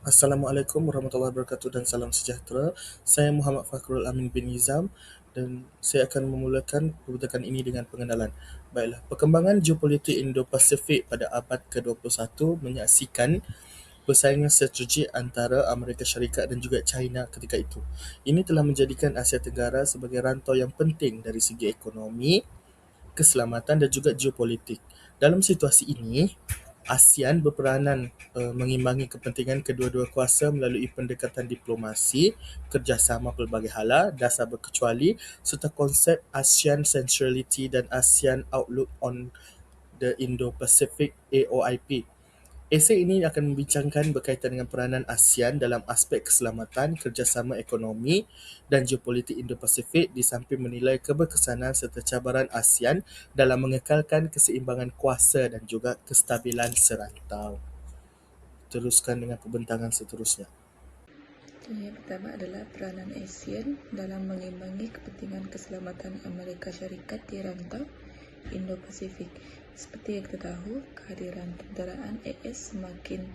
Assalamualaikum warahmatullahi wabarakatuh dan salam sejahtera. Saya Muhammad Fakhrul Amin bin Nizam dan saya akan memulakan perbincangan ini dengan pengenalan. Baiklah, perkembangan geopolitik Indo-Pasifik pada abad ke-21 menyaksikan persaingan strategi antara Amerika Syarikat dan juga China ketika itu. Ini telah menjadikan Asia Tenggara sebagai rantau yang penting dari segi ekonomi, keselamatan dan juga geopolitik. Dalam situasi ini, ASEAN berperanan mengimbangi kepentingan kedua-dua kuasa melalui pendekatan diplomasi, kerjasama pelbagai hala, dasar berkecuali, serta konsep ASEAN Centrality dan ASEAN Outlook on the Indo-Pacific (AOIP). Esei ini akan membincangkan berkaitan dengan peranan ASEAN dalam aspek keselamatan, kerjasama ekonomi dan geopolitik Indo-Pasifik di samping menilai keberkesanan serta cabaran ASEAN dalam mengekalkan keseimbangan kuasa dan juga kestabilan serantau. Teruskan dengan pembentangan seterusnya. Yang pertama adalah peranan ASEAN dalam mengimbangi kepentingan keselamatan Amerika Syarikat di rantau Indo-Pasifik. Seperti yang kita tahu, kehadiran kendaraan AS semakin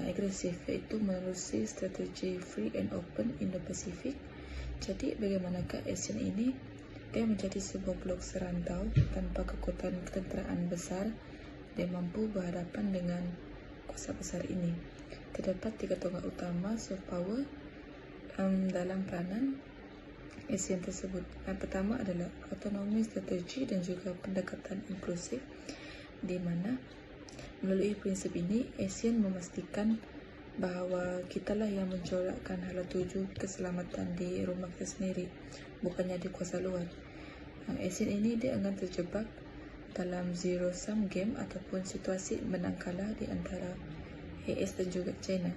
agresif, yaitu menerusi strategi Free and Open Indo-Pasifik. Jadi, bagaimanakah ASEAN ini dia menjadi sebuah blok serantau tanpa kekuatan ketenteraan besar dan mampu berhadapan dengan kuasa besar ini. Terdapat tiga tonggak utama soft power dalam peranan ASEAN tersebut. Yang pertama adalah autonomi strategi dan juga pendekatan inklusif, di mana melalui prinsip ini ASEAN memastikan bahawa kitalah yang mencorakkan hala tuju keselamatan di rumah kita sendiri, bukannya di kuasa luar. ASEAN ini dia akan terjebak dalam zero sum game ataupun situasi menang kalah di antara AS dan juga China.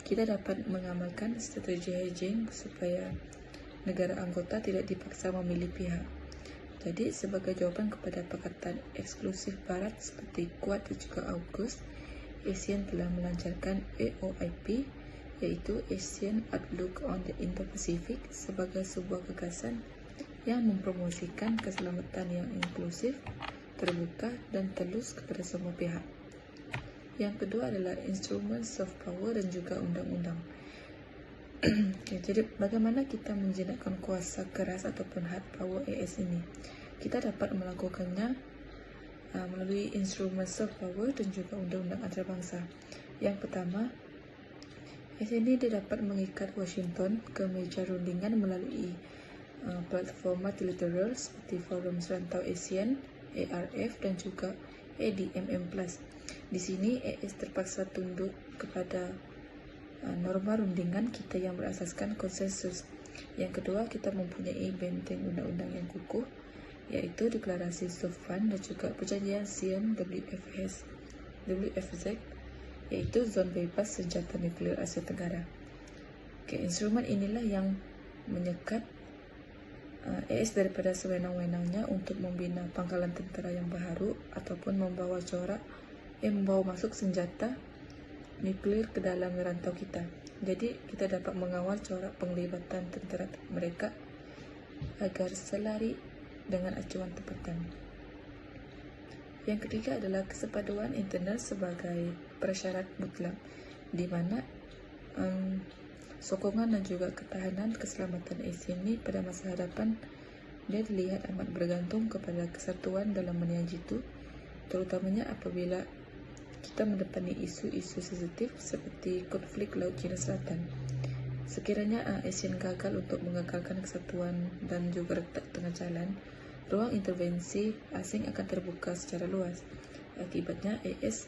Kita dapat mengamalkan strategi hedging supaya negara anggota tidak dipaksa memilih pihak. Jadi, sebagai jawapan kepada perkataan eksklusif Barat seperti Quad dan juga AUKUS, ASEAN telah melancarkan AOIP, iaitu ASEAN Outlook on the Indo-Pacific, sebagai sebuah gagasan yang mempromosikan keselamatan yang inklusif, terbuka dan telus kepada semua pihak. Yang kedua adalah instrumen soft power dan juga undang-undang. Jadi bagaimana kita menjinakkan kuasa keras ataupun hard power AS ini? Kita dapat melakukannya melalui instrumen soft power dan juga undang-undang antarabangsa. Yang pertama, AS ini dia dapat mengikat Washington ke meja rundingan melalui platform multilateral seperti Forum Serantau ASEAN, ARF dan juga ADMM+. Di sini AS terpaksa tunduk kepada norma rundingan kita yang berasaskan konsensus. Yang kedua, kita mempunyai benteng undang-undang yang kukuh, yaitu Deklarasi Sofan dan juga Perjanjian Siam WFZ, yaitu Zon Bebas Senjata Nuklear Asia Tenggara. Instrumen inilah yang menyekat AS daripada sewenang-wenangnya untuk membina pangkalan tentera yang baharu ataupun membawa masuk senjata nuklear ke dalam rantau kita. Jadi kita dapat mengawal corak penglibatan tentera mereka agar selari dengan acuan tempatan. Yang ketiga adalah kesepaduan internal sebagai prasyarat mutlak, di mana sokongan dan juga ketahanan keselamatan ASEAN ini pada masa hadapan dia dilihat amat bergantung kepada kesatuan dalam menang jitu, terutamanya apabila kita mendepani isu-isu sensitif seperti konflik Laut Cina Selatan. Sekiranya ASEAN gagal untuk mengekalkan kesatuan dan juga retak tengah jalan, ruang intervensi asing akan terbuka secara luas. Akibatnya AS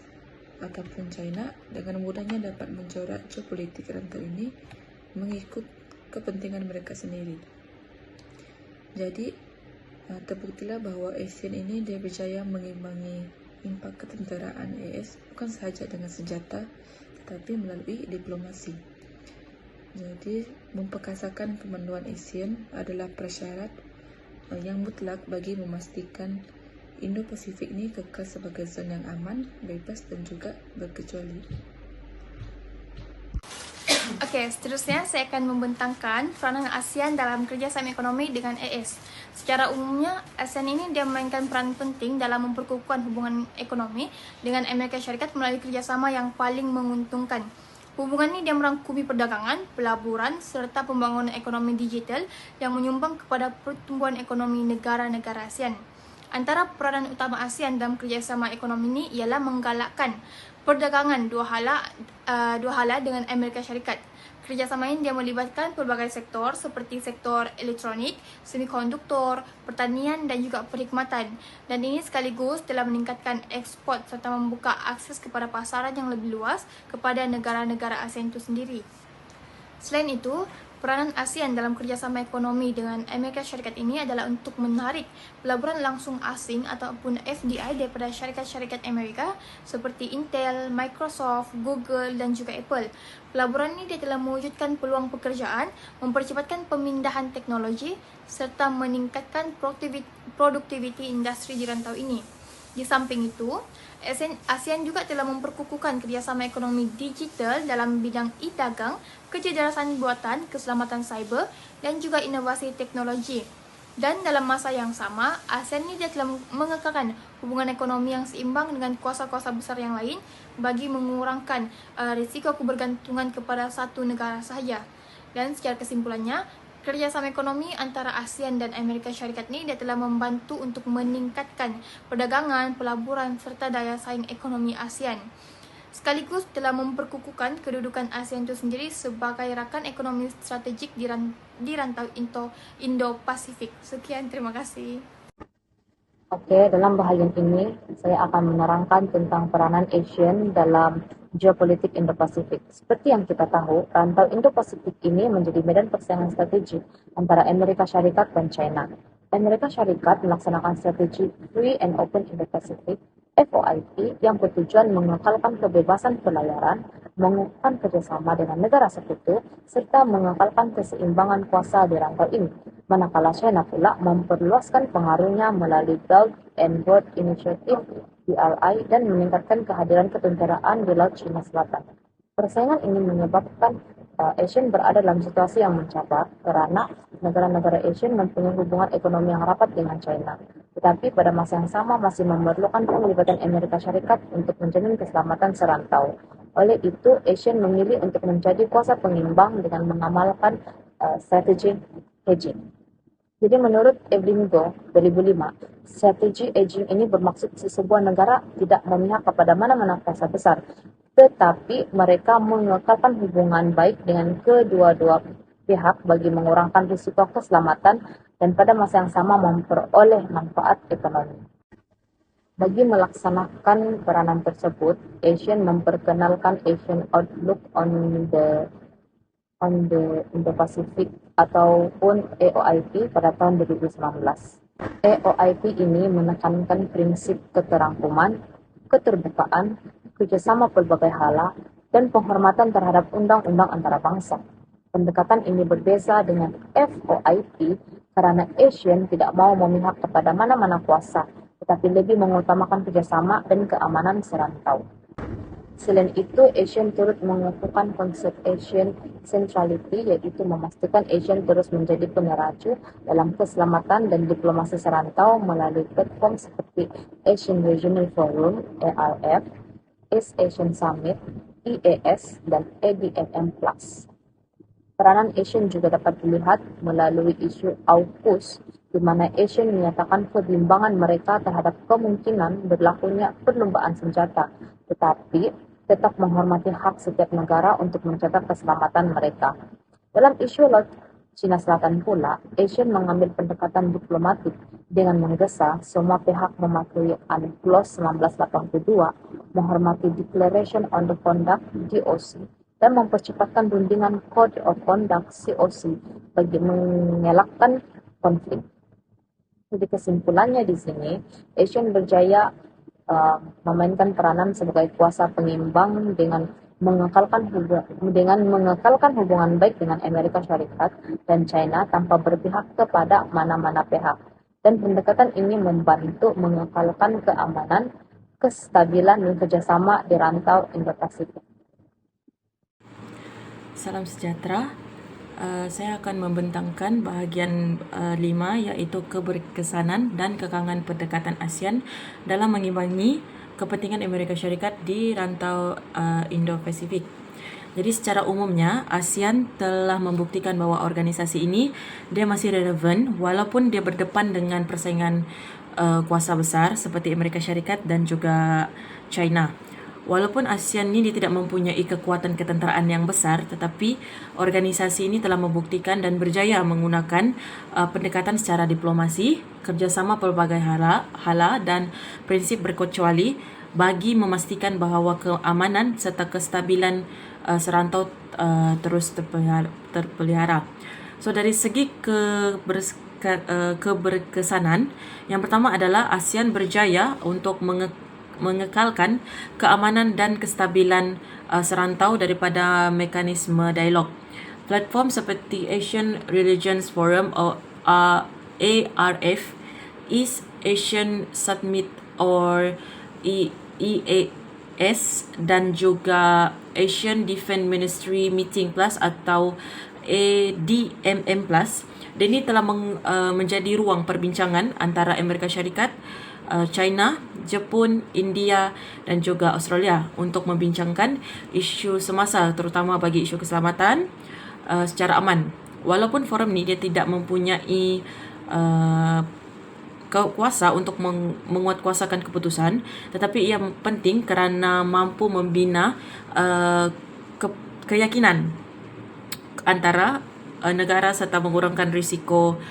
ataupun China dengan mudahnya dapat mencorak geopolitik rantau ini mengikut kepentingan mereka sendiri. Jadi, terbuktilah bahawa ASEAN ini dia berjaya mengimbangi impak ketenteraan AS bukan sahaja dengan senjata tetapi melalui diplomasi. Jadi, memperkasakan pemenuhan ASEAN adalah prasyarat yang mutlak bagi memastikan Indo-Pasifik ini kekal sebagai zona yang aman, bebas dan juga berkecuali. Oke, seterusnya saya akan membentangkan peranan ASEAN dalam kerjasama ekonomi dengan AS. Secara umumnya, ASEAN ini dia memainkan peran penting dalam memperkukuhkan hubungan ekonomi dengan Amerika Syarikat melalui kerjasama yang paling menguntungkan. Hubungan ini dia merangkumi perdagangan, pelaburan, serta pembangunan ekonomi digital yang menyumbang kepada pertumbuhan ekonomi negara-negara ASEAN. Antara peranan utama ASEAN dalam kerjasama ekonomi ini ialah menggalakkan perdagangan dua hala dengan Amerika Syarikat. Kerjasama ini dia melibatkan pelbagai sektor seperti sektor elektronik, semikonduktor, pertanian dan juga perkhidmatan. Dan ini sekaligus telah meningkatkan ekspor serta membuka akses kepada pasaran yang lebih luas kepada negara-negara ASEAN itu sendiri. Selain itu, peranan ASEAN dalam kerjasama ekonomi dengan Amerika Syarikat ini adalah untuk menarik pelaburan langsung asing ataupun FDI daripada syarikat-syarikat Amerika seperti Intel, Microsoft, Google dan juga Apple. Pelaburan ini dia telah mewujudkan peluang pekerjaan, mempercepatkan pemindahan teknologi serta meningkatkan produktiviti industri di rantau ini. Di samping itu, ASEAN juga telah memperkukuhkan kerjasama ekonomi digital dalam bidang e-dagang, kecerdasan buatan, keselamatan cyber, dan juga inovasi teknologi. Dan dalam masa yang sama, ASEAN ini telah mengekalkan hubungan ekonomi yang seimbang dengan kuasa-kuasa besar yang lain bagi mengurangkan risiko kebergantungan kepada satu negara sahaja. Dan secara kesimpulannya, kerjasama ekonomi antara ASEAN dan Amerika Syarikat ini dia telah membantu untuk meningkatkan perdagangan, pelaburan serta daya saing ekonomi ASEAN. Sekaligus telah memperkukuhkan kedudukan ASEAN itu sendiri sebagai rakan ekonomi strategik di rantau Indo-Pasifik. Sekian, terima kasih. Oke, dalam bahagian ini saya akan menerangkan tentang peranan ASEAN dalam geopolitik Indo-Pasifik. Seperti yang kita tahu, rantau Indo-Pasifik ini menjadi medan persaingan strategik antara Amerika Syarikat dan China. Amerika Syarikat melaksanakan strategi Free and Open Indo-Pacific (FOIP) yang bertujuan mengekalkan kebebasan pelayaran, mengukuhkan kerjasama dengan negara sekutu, serta mengekalkan keseimbangan kuasa di rantau ini. Manakala China pula memperluaskan pengaruhnya melalui Belt and Road Initiative (BRI) dan meningkatkan kehadiran ketenteraan di Laut Cina Selatan. Persaingan ini menyebabkan ASEAN berada dalam situasi yang mencabar karena negara-negara ASEAN mempunyai hubungan ekonomi yang rapat dengan China, tetapi pada masa yang sama masih memerlukan penglibatan Amerika Syarikat untuk menjamin keselamatan serantau. Oleh itu, ASEAN memilih untuk menjadi kuasa pengimbang dengan mengamalkan strategi hedging. Jadi menurut Evelyn Goh 2005, strategi hedging ini bermaksud sebuah negara tidak memihak kepada mana-mana kuasa besar, tetapi mereka mengekalkan hubungan baik dengan kedua-dua pihak bagi mengurangkan risiko keselamatan dan pada masa yang sama memperoleh manfaat ekonomi. Bagi melaksanakan peranan tersebut, ASEAN memperkenalkan ASEAN Outlook on the Indo-Pacific ataupun AOIP pada tahun 2019. AOIP ini menekankan prinsip keterangkuman, keterbukaan, kerjasama pelbagai hala, dan penghormatan terhadap undang-undang antara bangsa. Pendekatan ini berbeza dengan FOIP karena ASEAN tidak mau memihak kepada mana-mana kuasa, tetapi lebih mengutamakan kerjasama dan keamanan serantau. Selain itu, ASEAN turut mengukuhkan konsep ASEAN Centrality, yaitu memastikan ASEAN terus menjadi peneraju dalam keselamatan dan diplomasi serantau melalui platform seperti Asian Regional Forum (ARF), East Asian Summit (EAS), dan ADMM+. Peranan ASEAN juga dapat dilihat melalui isu AUKUS, di mana ASEAN menyatakan kebimbangan mereka terhadap kemungkinan berlakunya perlombaan senjata, tetapi tetap menghormati hak setiap negara untuk menjaga keselamatan mereka. Dalam isu Laut Cina Selatan pula, ASEAN mengambil pendekatan diplomatik dengan menggesa semua pihak mematuhi UNCLOS 1982, menghormati Declaration on the Conduct (DOC), dan mempercepatkan rundingan Code of Conduct (COC) bagi mengelakkan konflik. Jadi kesimpulannya di sini, ASEAN berjaya memainkan peranan sebagai kuasa pengimbang dengan mengekalkan hubungan baik dengan Amerika Syarikat dan China tanpa berpihak kepada mana-mana pihak. Dan pendekatan ini membantu mengekalkan keamanan, kestabilan dan kerjasama di rantau Indo-Pasifik. Salam sejahtera. Saya akan membentangkan bahagian 5 iaitu keberkesanan dan kekangan pendekatan ASEAN dalam mengimbangi kepentingan Amerika Syarikat di rantau Indo-Pasifik. Jadi secara umumnya ASEAN telah membuktikan bahwa organisasi ini dia masih relevan walaupun dia berdepan dengan persaingan kuasa besar seperti Amerika Syarikat dan juga China. Walaupun ASEAN ini dia tidak mempunyai kekuatan ketenteraan yang besar, tetapi organisasi ini telah membuktikan dan berjaya menggunakan pendekatan secara diplomasi, kerjasama pelbagai hala dan prinsip berkecuali bagi memastikan bahawa keamanan serta kestabilan serantau terus terpelihara. So dari segi keberkesanan, yang pertama adalah ASEAN berjaya untuk mengekalkan keamanan dan kestabilan serantau daripada mekanisme dialog. Platform seperti Asian Religions Forum atau ARF, East Asian Summit or EAS dan juga Asian Defence Ministry Meeting Plus atau ADMM Plus, dan ini telah menjadi ruang perbincangan antara Amerika Syarikat, China, Jepun, India dan juga Australia untuk membincangkan isu semasa, terutama bagi isu keselamatan secara aman. Walaupun forum ni dia tidak mempunyai kuasa untuk menguatkuasakan keputusan, tetapi ia penting kerana mampu membina keyakinan antara negara serta mengurangkan risiko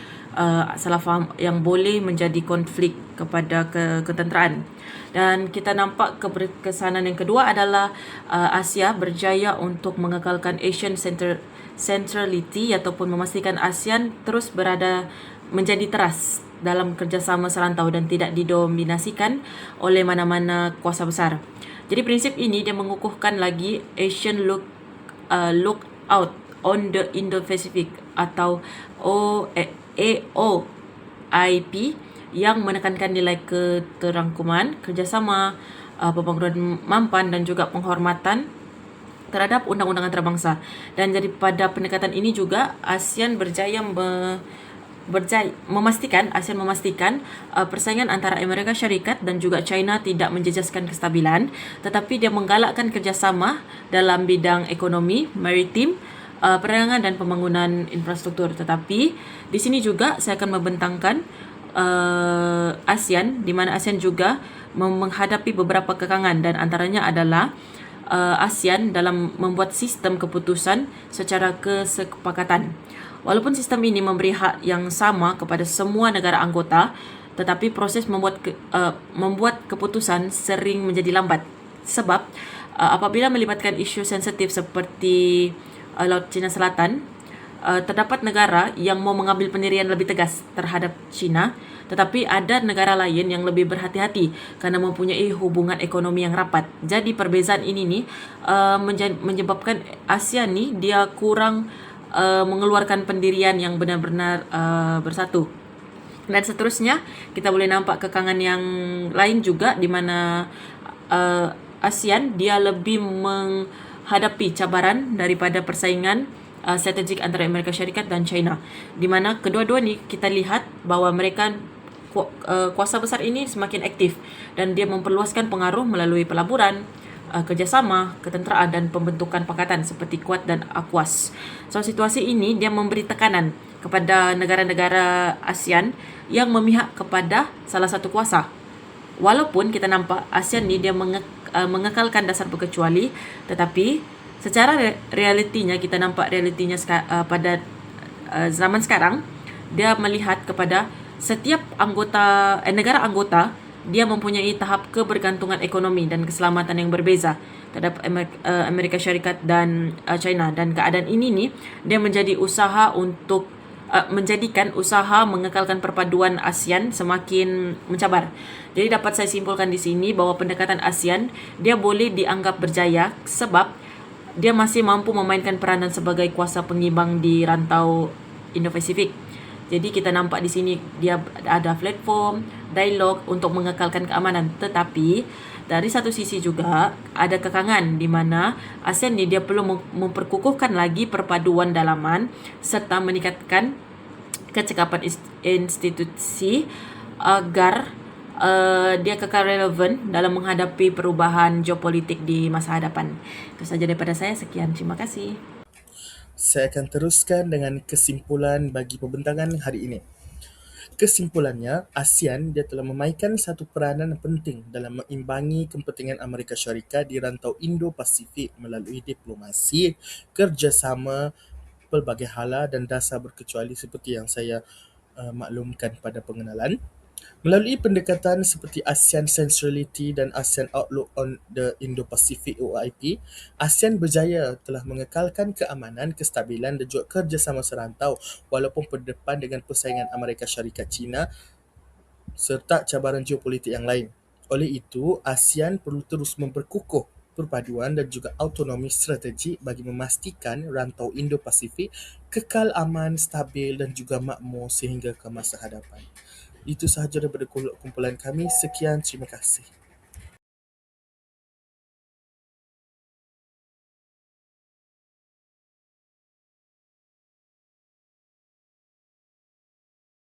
salah faham yang boleh menjadi konflik kepada ketenteraan. Dan kita nampak keberkesanan yang kedua adalah Asia berjaya untuk mengekalkan Asian centrality ataupun memastikan ASEAN terus berada menjadi teras dalam kerjasama serantau dan tidak didominasikan oleh mana-mana kuasa besar. Jadi prinsip ini dia mengukuhkan lagi Asian look out on the Indo-Pacific atau AOIP yang menekankan nilai keterangkuman, kerjasama, pembangunan mampan dan juga penghormatan terhadap undang-undang antarabangsa. Dan daripada pendekatan ini juga ASEAN memastikan persaingan antara Amerika Syarikat dan juga China tidak menjejaskan kestabilan, tetapi dia menggalakkan kerjasama dalam bidang ekonomi, maritim, perdagangan dan pembangunan infrastruktur. Tetapi di sini juga saya akan membentangkan ASEAN, di mana ASEAN juga menghadapi beberapa kekangan, dan antaranya adalah ASEAN dalam membuat sistem keputusan secara kesepakatan. Walaupun sistem ini memberi hak yang sama kepada semua negara anggota, tetapi proses membuat keputusan sering menjadi lambat. Sebab apabila melibatkan isu sensitif seperti Laut Cina Selatan, terdapat negara yang mau mengambil pendirian lebih tegas terhadap China, tetapi ada negara lain yang lebih berhati-hati kerana mempunyai hubungan ekonomi yang rapat. Jadi perbezaan ini menyebabkan ASEAN ni dia kurang mengeluarkan pendirian yang benar-benar bersatu. Dan seterusnya kita boleh nampak kekangan yang lain juga, di mana ASEAN dia lebih menghadapi cabaran daripada persaingan strategik antara Amerika Syarikat dan China, di mana kedua-dua ni kita lihat bahawa mereka kuasa besar ini semakin aktif dan dia memperluaskan pengaruh melalui pelaburan, kerjasama, ketenteraan dan pembentukan pakatan seperti Quad dan AQUAS. So situasi ini dia memberi tekanan kepada negara-negara ASEAN yang memihak kepada salah satu kuasa. Walaupun kita nampak ASEAN ni dia mengekalkan dasar berkecuali, tetapi secara realitinya kita nampak realitinya pada zaman sekarang dia melihat kepada setiap negara anggota dia mempunyai tahap kebergantungan ekonomi dan keselamatan yang berbeza terhadap Amerika Syarikat dan China, dan keadaan ini ni dia menjadi usaha untuk menjadikan usaha mengekalkan perpaduan ASEAN semakin mencabar. Jadi dapat saya simpulkan di sini bahawa pendekatan ASEAN dia boleh dianggap berjaya sebab dia masih mampu memainkan peranan sebagai kuasa pengimbang di rantau Indo-Pasifik. Jadi kita nampak di sini dia ada platform, dialog untuk mengekalkan keamanan. Tetapi dari satu sisi juga ada kekangan di mana ASEAN ni dia perlu memperkukuhkan lagi perpaduan dalaman serta meningkatkan kecekapan institusi agar dia kekal relevan dalam menghadapi perubahan geopolitik di masa hadapan. Itu saja daripada saya. Sekian. Terima kasih. Saya akan teruskan dengan kesimpulan bagi pembentangan hari ini. Kesimpulannya, ASEAN dia telah memainkan satu peranan penting dalam mengimbangi kepentingan Amerika Syarikat di rantau Indo-Pasifik melalui diplomasi, kerjasama, pelbagai hala dan dasar berkecuali seperti yang saya maklumkan pada pengenalan. Melalui pendekatan seperti ASEAN Centrality dan ASEAN Outlook on the Indo-Pacific OIP, ASEAN berjaya telah mengekalkan keamanan, kestabilan dan juga kerjasama serantau walaupun berdepan dengan persaingan Amerika Syarikat, China serta cabaran geopolitik yang lain. Oleh itu, ASEAN perlu terus memperkukuh perpaduan dan juga autonomi strategik bagi memastikan rantau Indo-Pasifik kekal aman, stabil dan juga makmur sehingga ke masa hadapan. Itu sahaja daripada kumpulan kami. Sekian, terima kasih.